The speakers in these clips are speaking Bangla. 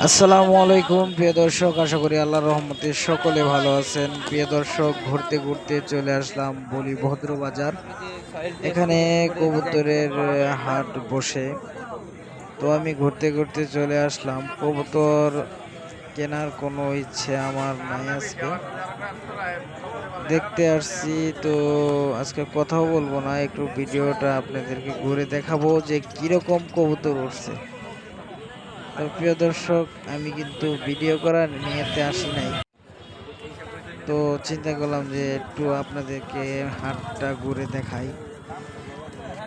আসসালামু আলাইকুম প্রিয় দর্শক, আশা করি আল্লাহর রহমতে সকলে ভালো আছেন। প্রিয় দর্শক, ঘুরতে ঘুরতে চলে আসলাম বলি ভদ্র বাজার। এখানে কবুতরের হাট বসে, তো আমি ঘুরতে ঘুরতে চলে আসলাম। কবুতর কেনার কোনো ইচ্ছে আমার নাই, আজকে দেখতে আসছি। তো আজকে কথাও বলবো না, একটু ভিডিওটা আপনাদেরকে ঘুরে দেখাবো যে কিরকম কবুতর উঠছে। তো প্রিয় দর্শক, আমি কিন্তু ভিডিও করার নিয়তে আসি নাই, তো চিন্তা করলাম যে একটু আপনাদেরকে হাটটা ঘুরে দেখাই।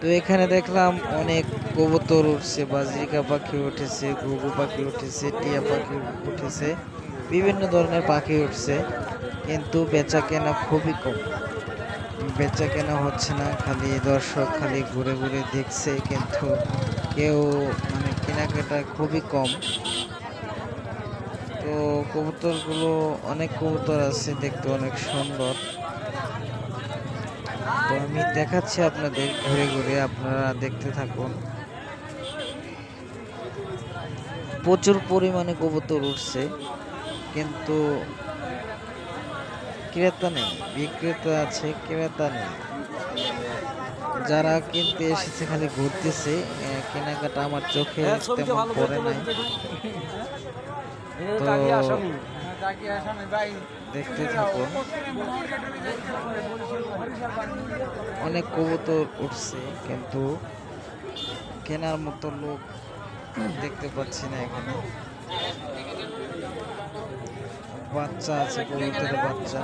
তো এখানে দেখলাম অনেক কবুতর উঠছে, বাজরিকা পাখি উঠেছে, ঘুঘু পাখি উঠেছে, টিয়া পাখি উঠেছে, বিভিন্ন ধরনের পাখি উঠছে, কিন্তু বেচা কেনা খুবই কম। বেচা কেনা হচ্ছে না, খালি দর্শক খালি ঘুরে ঘুরে দেখছে, কিন্তু কেউ কেনাকাটা খুবই কম। তো কবুতরগুলো, অনেক কবুতর আছে, দেখতে অনেক সুন্দর। তো আমি দেখাচ্ছি আপনাদের ঘুরে ঘুরে, আপনারা দেখতে থাকুন। প্রচুর পরিমাণে কবুতর উঠছে, কিন্তু ক্রেতা নেই। বিক্রেতা আছে, ক্রেতা নেই। যারা কিনতে এসেছে খালি ঘুরতেছে, কেনাকাটা আমার চোখে তেমন পড়ে নাই। তো দেখতে থাকুন, অনেক কবুতর উঠছে, কিন্তু কেনার মতো লোক দেখতে পাচ্ছি না এখানে। বাচ্চা আছে, কবুতরের বাচ্চা।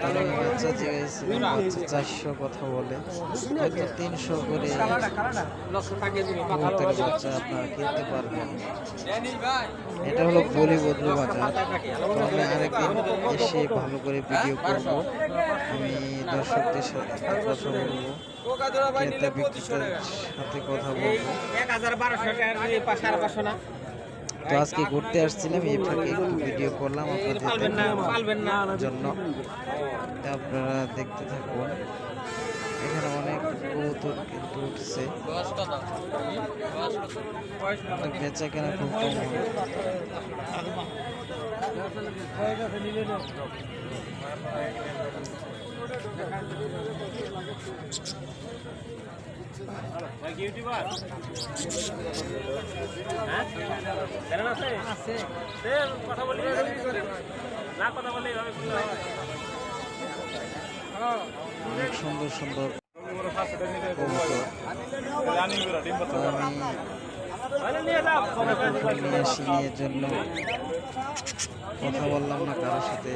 আমি বাচ্চা জিজ্ঞাসা, বাচ্চা 400 কথা বলে, হয়তো 300 করে কবুতরের বাচ্চা আপনারা কিনতে পারবেন। এটা হলো বলি ভদ্র বাজার। তো আমি আরেকদিন এসে ভালো করে ভিডিও করব, আমি দর্শকদের সাথে কথা বলবো, ক্রেতা বিক্রেতার সাথে কথা বলবো। তো আজকে ঘুরতে আসছিলাম, এই ফাঁকে একটু ভিডিও করলাম আপনাদের জন্য। আপনারা দেখতে থাকুন, এখানে অনেক কবুতর কিন্তু উঠছে, বেচা কেনা খুব কম হয়। অনেক সুন্দর সুন্দর কবুতর। আমি নিয়ে আসিনি, এর জন্য কথা বললাম না কারোর সাথে।